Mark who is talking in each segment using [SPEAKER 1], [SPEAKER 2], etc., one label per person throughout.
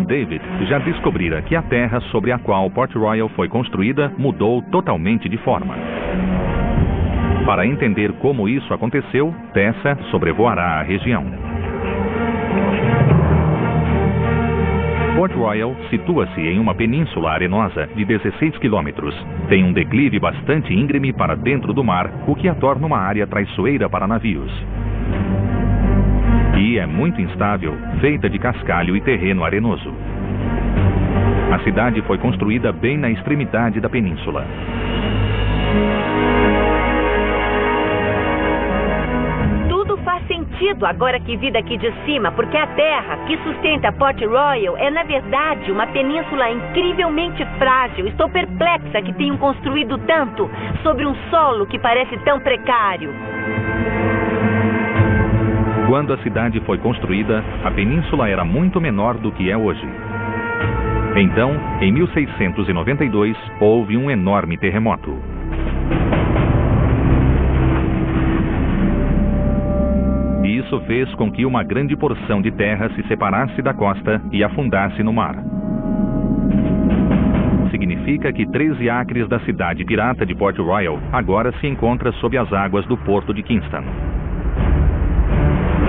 [SPEAKER 1] David já descobrira que a terra sobre a qual Port Royal foi construída mudou totalmente de forma. Para entender como isso aconteceu, Tessa sobrevoará a região. Port Royal situa-se em uma península arenosa de 16 quilômetros. Tem um declive bastante íngreme para dentro do mar, o que a torna uma área traiçoeira para navios. E é muito instável, feita de cascalho e terreno arenoso. A cidade foi construída bem na extremidade da península.
[SPEAKER 2] Tudo faz sentido agora que vi daqui de cima, porque a terra que sustenta Port Royal é, na verdade, uma península incrivelmente frágil. Estou perplexa que tenham construído tanto sobre um solo que parece tão precário.
[SPEAKER 1] Quando a cidade foi construída, a península era muito menor do que é hoje. Então, em 1692, houve um enorme terremoto. E isso fez com que uma grande porção de terra se separasse da costa e afundasse no mar. Significa que 13 acres da cidade pirata de Port Royal agora se encontra sob as águas do porto de Kingston.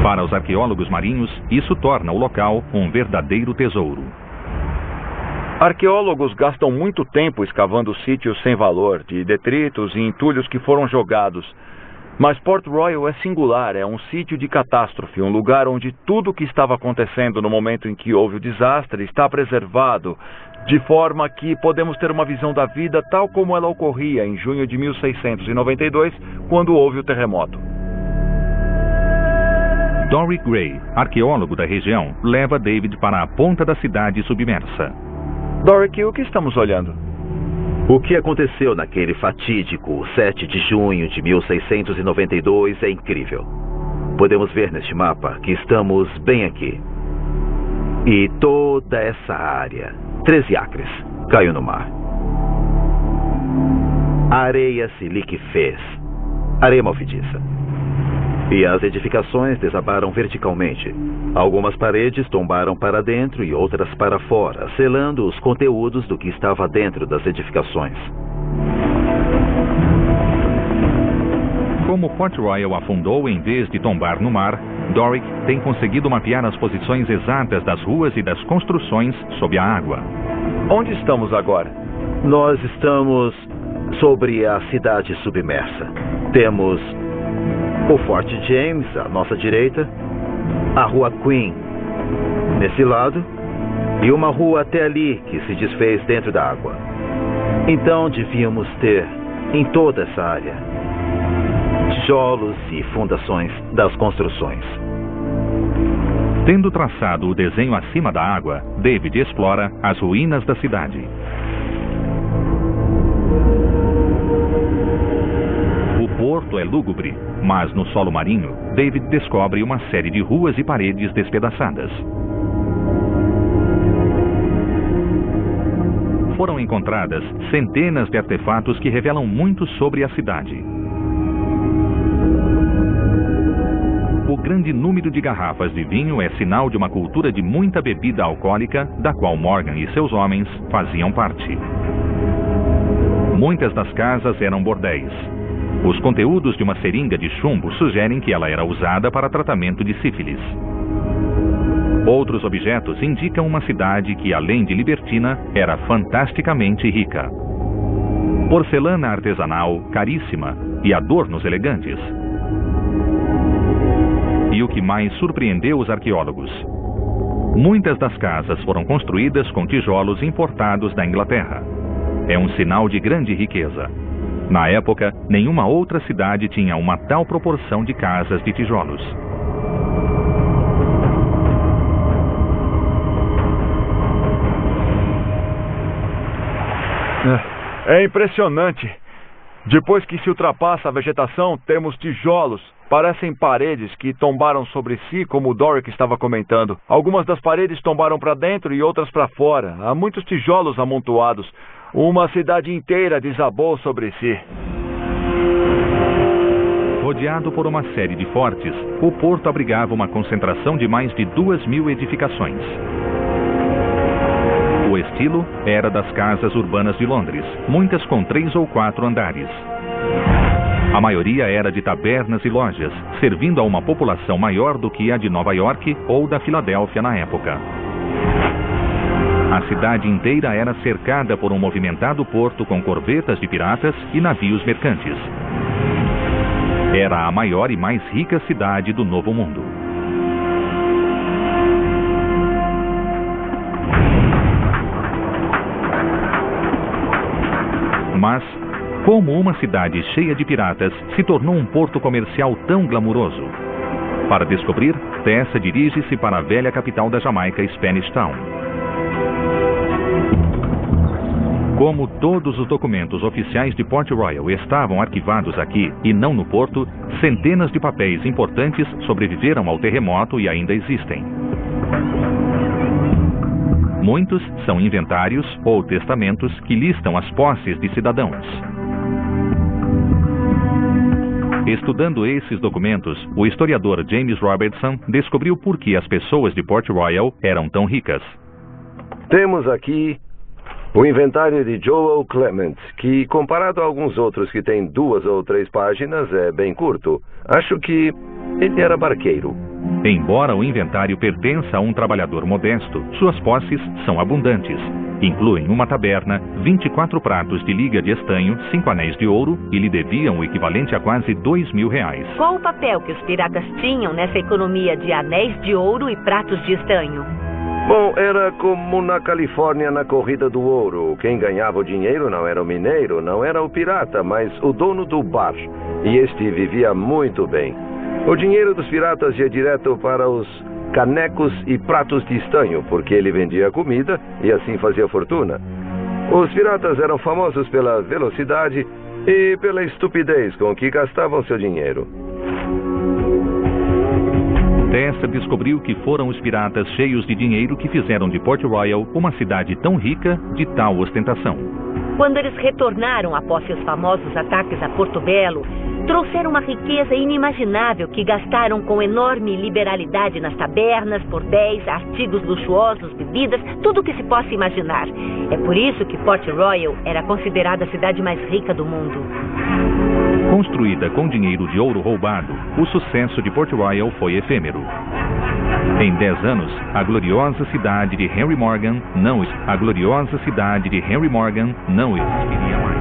[SPEAKER 1] Para os arqueólogos marinhos, isso torna o local um verdadeiro tesouro.
[SPEAKER 3] Arqueólogos gastam muito tempo escavando sítios sem valor, de detritos e entulhos que foram jogados. Mas Port Royal é singular, é um sítio de catástrofe, um lugar onde tudo o que estava acontecendo no momento em que houve o desastre está preservado, de forma que podemos ter uma visão da vida tal como ela ocorria em junho de 1692, quando houve o terremoto.
[SPEAKER 1] Doric Gray, arqueólogo da região, leva David para a ponta da cidade submersa.
[SPEAKER 3] Doric, o que estamos olhando?
[SPEAKER 4] O que aconteceu naquele fatídico 7 de junho de 1692 é incrível. Podemos ver neste mapa que estamos bem aqui. E toda essa área, 13 acres, caiu no mar. A areia se liquefez. Areia movediça. E as edificações desabaram verticalmente. Algumas paredes tombaram para dentro e outras para fora, selando os conteúdos do que estava dentro das edificações.
[SPEAKER 1] Como Port Royal afundou em vez de tombar no mar, Doric tem conseguido mapear as posições exatas das ruas e das construções sob a água.
[SPEAKER 3] Onde estamos agora?
[SPEAKER 4] Nós estamos sobre a cidade submersa. Temos o Fort James à nossa direita, a Rua Queen nesse lado e uma rua até ali que se desfez dentro da água. Então devíamos ter em toda essa área tijolos e fundações das construções.
[SPEAKER 1] Tendo traçado o desenho acima da água, David explora as ruínas da cidade. O porto é lúgubre, mas no solo marinho, David descobre uma série de ruas e paredes despedaçadas. Foram encontradas centenas de artefatos que revelam muito sobre a cidade. O grande número de garrafas de vinho é sinal de uma cultura de muita bebida alcoólica, da qual Morgan e seus homens faziam parte. Muitas das casas eram bordéis. Os conteúdos de uma seringa de chumbo sugerem que ela era usada para tratamento de sífilis. Outros objetos indicam uma cidade que, além de libertina, era fantasticamente rica. Porcelana artesanal caríssima e adornos elegantes. E o que mais surpreendeu os arqueólogos? Muitas das casas foram construídas com tijolos importados da Inglaterra. É um sinal de grande riqueza. Na época, nenhuma outra cidade tinha uma tal proporção de casas de tijolos.
[SPEAKER 3] É impressionante. Depois que se ultrapassa a vegetação, temos tijolos. Parecem paredes que tombaram sobre si, como o Doric estava comentando. Algumas das paredes tombaram para dentro e outras para fora. Há muitos tijolos amontoados. Uma cidade inteira desabou sobre si.
[SPEAKER 1] Rodeado por uma série de fortes, o porto abrigava uma concentração de mais de 2.000 edificações. O estilo era das casas urbanas de Londres, muitas com 3 ou 4 andares. A maioria era de tabernas e lojas, servindo a uma população maior do que a de Nova York ou da Filadélfia na época. A cidade inteira era cercada por um movimentado porto com corvetas de piratas e navios mercantes. Era a maior e mais rica cidade do Novo Mundo. Mas, como uma cidade cheia de piratas se tornou um porto comercial tão glamuroso? Para descobrir, Tessa dirige-se para a velha capital da Jamaica, Spanish Town. Como todos os documentos oficiais de Port Royal estavam arquivados aqui e não no porto, centenas de papéis importantes sobreviveram ao terremoto e ainda existem. Muitos são inventários ou testamentos que listam as posses de cidadãos. Estudando esses documentos, o historiador James Robertson descobriu por que as pessoas de Port Royal eram tão ricas.
[SPEAKER 5] Temos aqui o inventário de Joel Clement, que, comparado a alguns outros que têm 2 ou 3 páginas, é bem curto. Acho que ele era barqueiro.
[SPEAKER 1] Embora o inventário pertença a um trabalhador modesto, suas posses são abundantes. Incluem uma taberna, 24 pratos de liga de estanho, 5 anéis de ouro e lhe deviam o equivalente a quase R$2.000.
[SPEAKER 2] Qual o papel que os piratas tinham nessa economia de anéis de ouro e pratos de estanho?
[SPEAKER 5] Bom, era como na Califórnia na corrida do ouro. Quem ganhava o dinheiro não era o mineiro, não era o pirata, mas o dono do bar. E este vivia muito bem. O dinheiro dos piratas ia direto para os canecos e pratos de estanho, porque ele vendia comida e assim fazia fortuna. Os piratas eram famosos pela velocidade e pela estupidez com que gastavam seu dinheiro.
[SPEAKER 1] Tessa descobriu que foram os piratas cheios de dinheiro que fizeram de Port Royal uma cidade tão rica de tal ostentação.
[SPEAKER 2] Quando eles retornaram após seus famosos ataques a Porto Belo, trouxeram uma riqueza inimaginável que gastaram com enorme liberalidade nas tabernas, bordéis, artigos luxuosos, bebidas, tudo o que se possa imaginar. É por isso que Port Royal era considerada a cidade mais rica do mundo.
[SPEAKER 1] Construída com dinheiro de ouro roubado, o sucesso de Port Royal foi efêmero. Em 10 anos, a gloriosa cidade de Henry Morgan não existiria mais.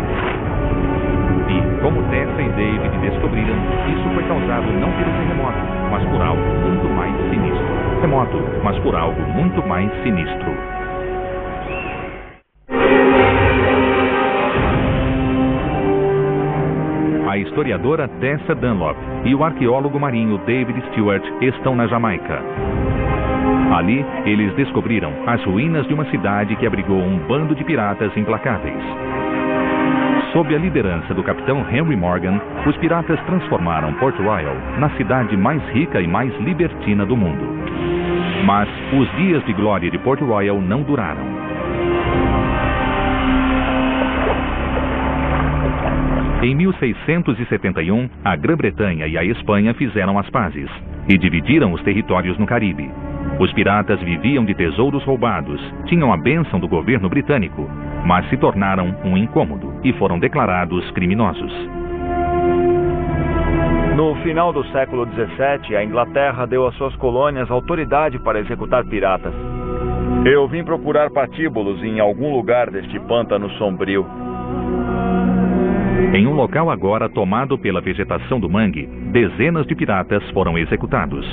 [SPEAKER 1] E, como Tessa e David descobriram, isso foi causado não pelo terremoto, mas por algo muito mais sinistro. A historiadora Tessa Dunlop e o arqueólogo marinho David Stewart estão na Jamaica. Ali, eles descobriram as ruínas de uma cidade que abrigou um bando de piratas implacáveis. Sob a liderança do capitão Henry Morgan, os piratas transformaram Port Royal na cidade mais rica e mais libertina do mundo. Mas os dias de glória de Port Royal não duraram. Em 1671, a Grã-Bretanha e a Espanha fizeram as pazes e dividiram os territórios no Caribe. Os piratas viviam de tesouros roubados, tinham a bênção do governo britânico, mas se tornaram um incômodo e foram declarados criminosos.
[SPEAKER 3] No final do século XVII, a Inglaterra deu às suas colônias autoridade para executar piratas. Eu vim procurar patíbulos em algum lugar deste pântano sombrio.
[SPEAKER 1] Em um local agora tomado pela vegetação do mangue, dezenas de piratas foram executados.